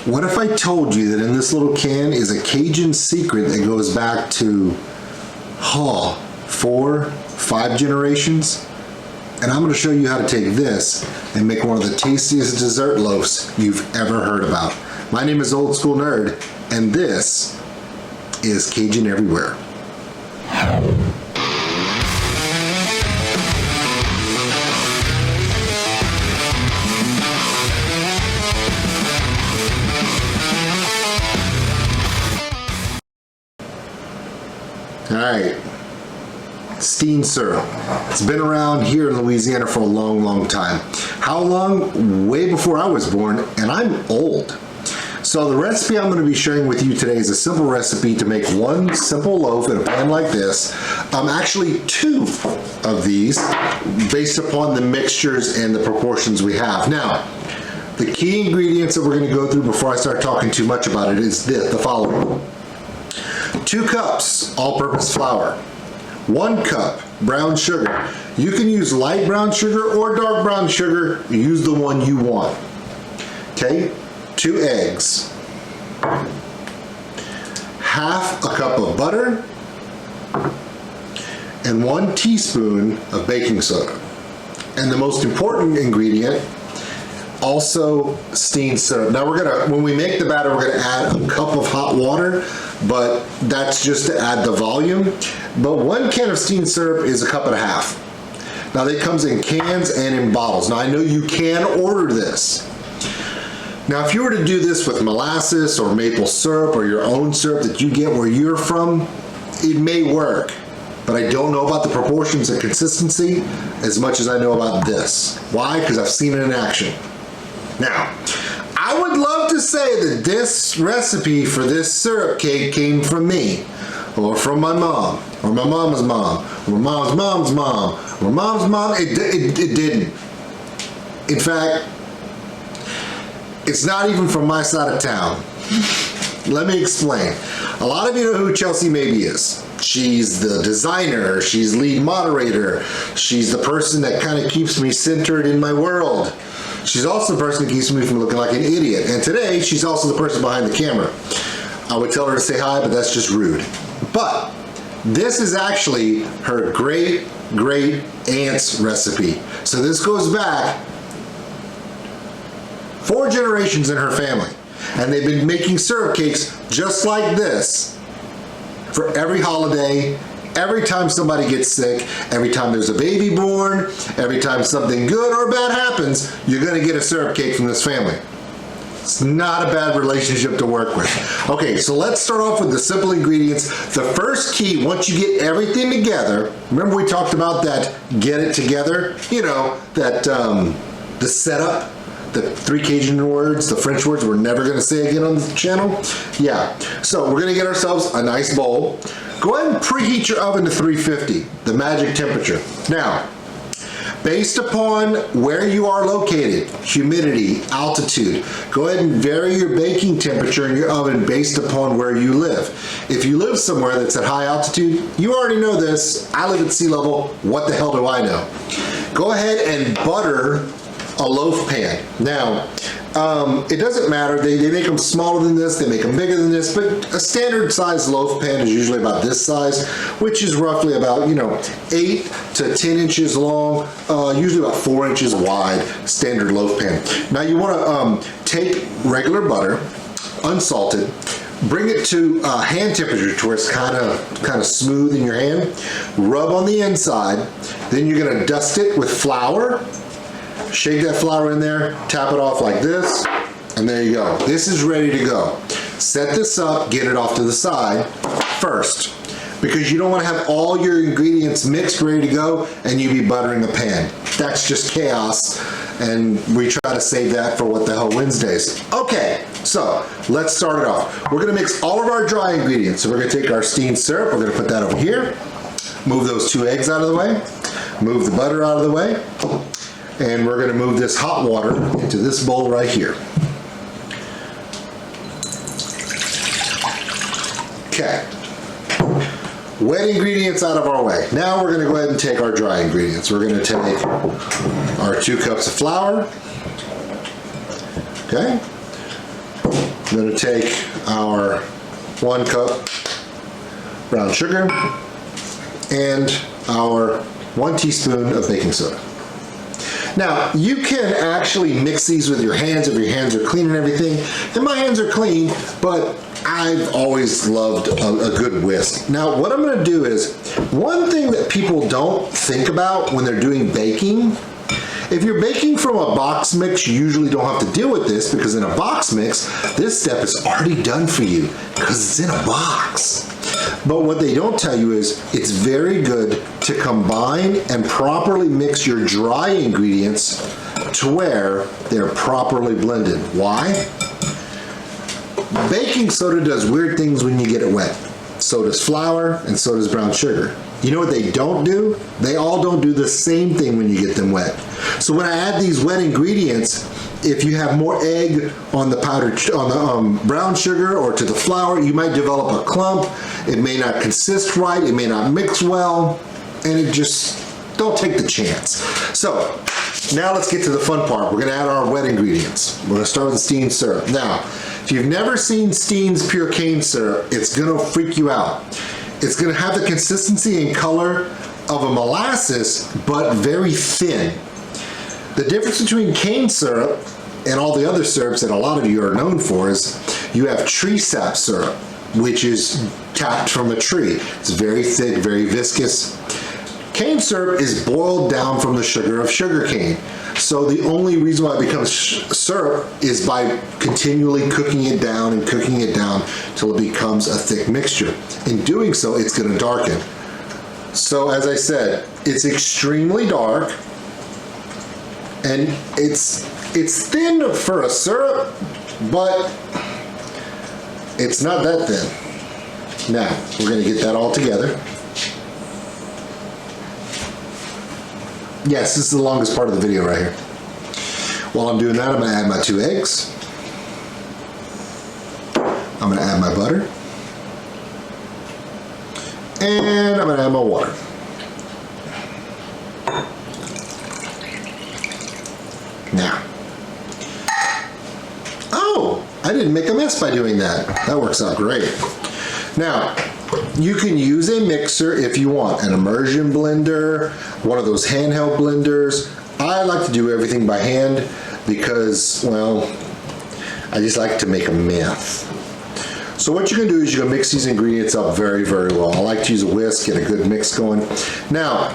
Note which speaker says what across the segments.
Speaker 1: What if I told you that in this little can is a Cajun secret that goes back to 4, 5 generations? And I'm going to show you how to take this and make one of the tastiest dessert loaves you've ever heard about. My name is Old School Nerd, and this is Cajun Everywhere. All right, Steen syrup. It's been around here in Louisiana for a long, long time. How long? Way before I was born, and I'm old. So the recipe I'm going to be sharing with you today is a simple recipe to make one simple loaf in a pan like this. Actually 2 of these based upon the mixtures and the proportions we have. Now, the key ingredients that we're going to go through before I start talking too much about it is the following. 2 cups all-purpose flour, 1 cup brown sugar. You can use light brown sugar or dark brown sugar. Use the one you want. Okay, 2 eggs, half a cup of butter, and 1 teaspoon of baking soda. And the most important ingredient, also Steen syrup. Now when we make the batter, we're gonna add a cup of hot water, but that's just to add the volume. But 1 can of Steen syrup is a cup and a half. Now it comes in cans and in bottles. Now I know you can order this. Now if you were to do this with molasses or maple syrup or your own syrup that you get where you're from, it may work. But I don't know about the proportions and consistency as much as I know about this. Why? Because I've seen it in action. Now, I would love to say that this recipe for this syrup cake came from me, or from my mom, or my mom's mom, or mom's mom's mom, or mom's mom. It didn't. In fact, it's not even from my side of town. Let me explain. A lot of you know who Chelsea Maybe is. She's the designer, she's lead moderator, she's the person that kind of keeps me centered in my world. She's also the person that keeps me from looking like an idiot. And today, she's also the person behind the camera. I would tell her to say hi, but that's just rude. But this is actually her great aunt's recipe. So this goes back 4 generations in her family. And they've been making syrup cakes just like this for every holiday, every time somebody gets sick, every time there's a baby born, every time something good or bad happens, you're gonna get a syrup cake from this family. It's not a bad relationship to work with. Okay, so let's start off with the simple ingredients. The first key, once you get everything together, remember we talked about that get it together? You know, that the setup, the 3 Cajun words, the French words we're never gonna say again on the channel? Yeah, so we're gonna get ourselves a nice bowl. Go ahead and preheat your oven to 350, the magic temperature. Now, based upon where you are located, humidity, altitude, go ahead and vary your baking temperature in your oven based upon where you live. If you live somewhere that's at high altitude, you already know this. I live at sea level. What the hell do I know? Go ahead and butter a loaf pan. Now, it doesn't matter. They make them smaller than this, they make them bigger than this, but a standard size loaf pan is usually about this size, which is roughly about, 8 to 10 inches long, usually about 4 inches wide, standard loaf pan. Now you want to take regular butter, unsalted, bring it to hand temperature to where it's kind of smooth in your hand, rub on the inside, then you're going to dust it with flour. Shake that flour in there, tap it off like this, and there you go. This is ready to go. Set this up, get it off to the side first, because you don't want to have all your ingredients mixed, ready to go, and you be buttering a pan. That's just chaos, and we try to save that for What the Hell Wednesdays. Okay, so let's start it off. We're going to mix all of our dry ingredients. So we're going to take our Steen syrup, we're going to put that over here, move those 2 eggs out of the way, move the butter out of the way, and we're going to move this hot water into this bowl right here. Okay. Wet ingredients out of our way. Now we're going to go ahead and take our dry ingredients. We're going to take our 2 cups of flour. Okay. I'm going to take our 1 cup brown sugar and our 1 teaspoon of baking soda. Now, you can actually mix these with your hands if your hands are clean and everything. And my hands are clean, but I've always loved a good whisk. Now, what I'm gonna do is, one thing that people don't think about when they're doing baking, if you're baking from a box mix, you usually don't have to deal with this, because in a box mix, this step is already done for you because it's in a box. But what they don't tell you is it's very good to combine and properly mix your dry ingredients to where they're properly blended. Why? Baking soda does weird things when you get it wet. So does flour, and so does brown sugar. You know what they don't do? They all don't do the same thing when you get them wet. So when I add these wet ingredients, if you have more egg on the brown sugar or to the flour, you might develop a clump. It may not consist right, it may not mix well, and it just, don't take the chance. So now let's get to the fun part. We're gonna add our wet ingredients. We're gonna start with the Steen syrup. Now, if you've never seen Steen's pure cane syrup, it's gonna freak you out. It's gonna have the consistency and color of a molasses, but very thin. The difference between cane syrup and all the other syrups that a lot of you are known for is you have tree sap syrup, which is tapped from a tree. It's very thick, very viscous. Cane syrup is boiled down from the sugar of sugar cane. So the only reason why it becomes syrup is by continually cooking it down and cooking it down till it becomes a thick mixture. In doing so, it's gonna darken. So as I said, it's extremely dark, and it's thin for a syrup, but it's not that thin. Now, we're gonna get that all together. Yes, this is the longest part of the video right here. While I'm doing that, I'm gonna add my 2 eggs. I'm gonna add my butter. And I'm gonna add my water. Now. Oh, I didn't make a mess by doing that. That works out great. Now, you can use a mixer if you want, an immersion blender, one of those handheld blenders. I like to do everything by hand because, well, I just like to make a mess. So what you're gonna do is you're gonna mix these ingredients up very, very well. I like to use a whisk, get a good mix going. Now,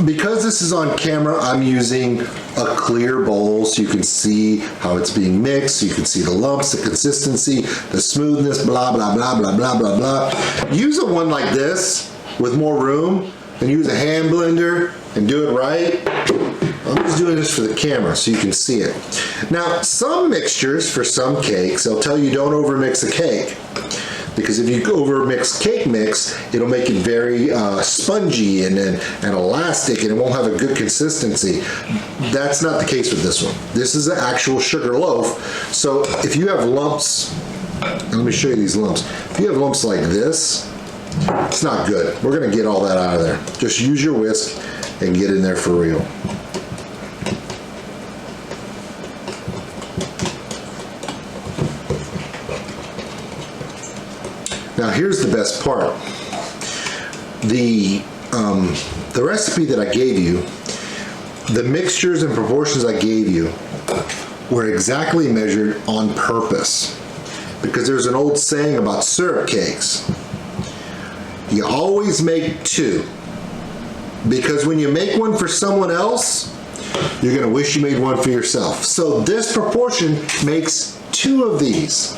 Speaker 1: because this is on camera, I'm using a clear bowl so you can see how it's being mixed, so you can see the lumps, the consistency, the smoothness, blah, blah, blah, blah, blah, blah, blah. Use a one like this with more room and use a hand blender and do it right. I'm just doing this for the camera so you can see it. Now, some mixtures for some cakes, they'll tell you don't overmix a cake. Because if you overmix cake mix, it'll make it very spongy and elastic, and it won't have a good consistency. That's not the case with this one. This is an actual sugar loaf. So if you have lumps, let me show you these lumps. If you have lumps like this, it's not good. We're gonna get all that out of there. Just use your whisk and get in there for real. Now here's the best part. The recipe that I gave you, the mixtures and proportions I gave you were exactly measured on purpose. Because there's an old saying about syrup cakes. You always make 2. Because when you make one for someone else, you're gonna wish you made one for yourself. So this proportion makes 2 of these.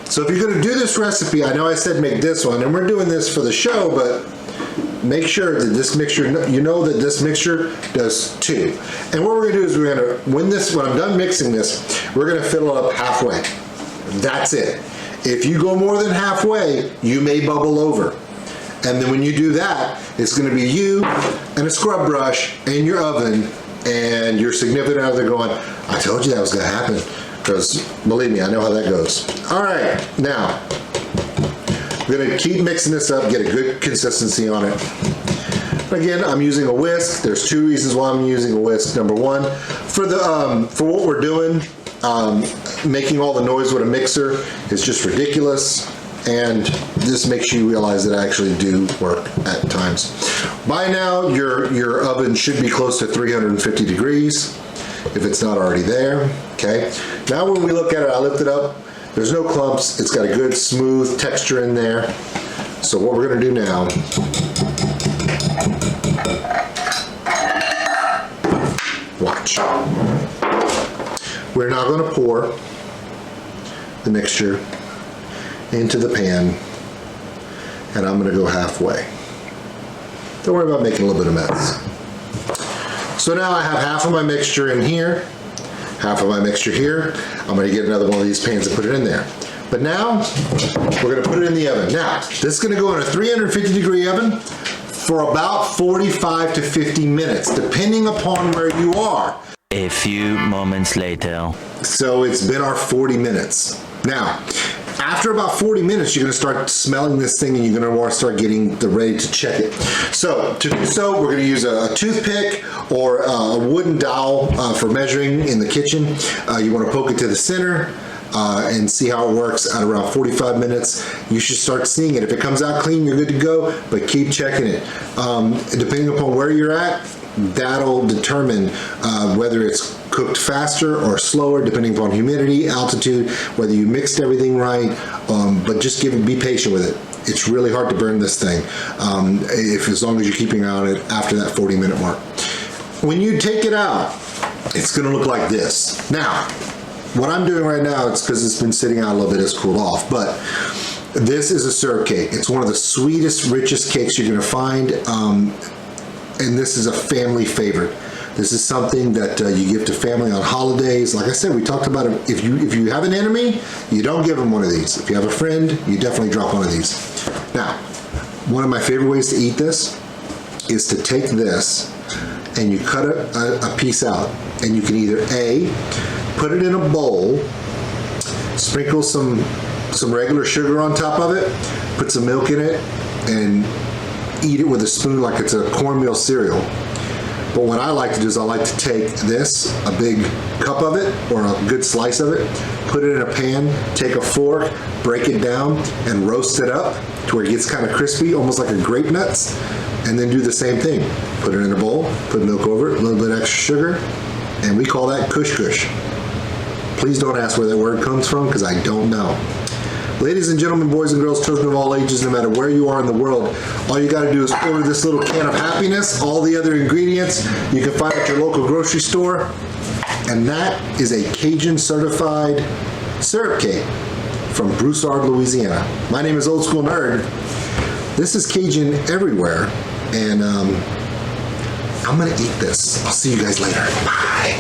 Speaker 1: So if you're gonna do this recipe, I know I said make this one, and we're doing this for the show, but make sure that this mixture, you know that this mixture does 2. And what we're gonna do is we're gonna, when I'm done mixing this, we're gonna fill it up halfway. That's it. If you go more than halfway, you may bubble over. And then when you do that, it's gonna be you and a scrub brush in your oven, and your significant other going, I told you that was gonna happen. Because believe me, I know how that goes. All right, now, we're gonna keep mixing this up, get a good consistency on it. Again, I'm using a whisk. There's 2 reasons why I'm using a whisk. Number 1, for what we're doing, making all the noise with a mixer is just ridiculous, and this makes you realize that I actually do work at times. By now, your oven should be close to 350 degrees, if it's not already there, okay? Now when we look at it, I lift it up, there's no clumps, it's got a good smooth texture in there. So what we're gonna do now, watch. We're now gonna pour the mixture into the pan, and I'm gonna go halfway. Don't worry about making a little bit of mess. So now I have half of my mixture in here, half of my mixture here. I'm gonna get another one of these pans and put it in there. But now, we're gonna put it in the oven. Now, this is gonna go in a 350 degree oven for about 45 to 50 minutes, depending upon where you are.
Speaker 2: A few moments later.
Speaker 1: So it's been our 40 minutes. Now, after about 40 minutes, you're gonna start smelling this thing and you're gonna wanna start getting ready to check it. So to do so, we're gonna use a toothpick or a wooden dowel for measuring in the kitchen. You wanna poke it to the center and see how it works at around 45 minutes. You should start seeing it. If it comes out clean, you're good to go, but keep checking it. Depending upon where you're at, that'll determine whether it's cooked faster or slower, depending upon humidity, altitude, whether you mixed everything right, but just be patient with it. It's really hard to burn this thing as long as you're keeping on it after that 40-minute mark. When you take it out, it's gonna look like this. Now, what I'm doing right now, it's because it's been sitting out a little bit, it's cooled off, but this is a syrup cake. It's one of the sweetest, richest cakes you're gonna find, and this is a family favorite. This is something that you give to family on holidays. Like I said, we talked about it. If you have an enemy, you don't give them one of these. If you have a friend, you definitely drop one of these. Now, one of my favorite ways to eat this is to take this and you cut a piece out, and you can either A, put it in a bowl, sprinkle some regular sugar on top of it, put some milk in it, and eat it with a spoon like it's a cornmeal cereal. But what I like to do is I like to take this, a big cup of it, or a good slice of it, put it in a pan, take a fork, break it down, and roast it up to where it gets kind of crispy, almost like a grape nuts, and then do the same thing. Put it in a bowl, put milk over it, a little bit extra sugar, and we call that kush kush. Please don't ask where that word comes from, because I don't know. Ladies and gentlemen, boys and girls, children of all ages, no matter where you are in the world, all you gotta do is order this little can of happiness. All the other ingredients you can find at your local grocery store. And that is a Cajun certified syrup cake from Broussard, Louisiana. My name is Old School Nerd. This is Cajun everywhere. And I'm gonna eat this. I'll see you guys later. Bye.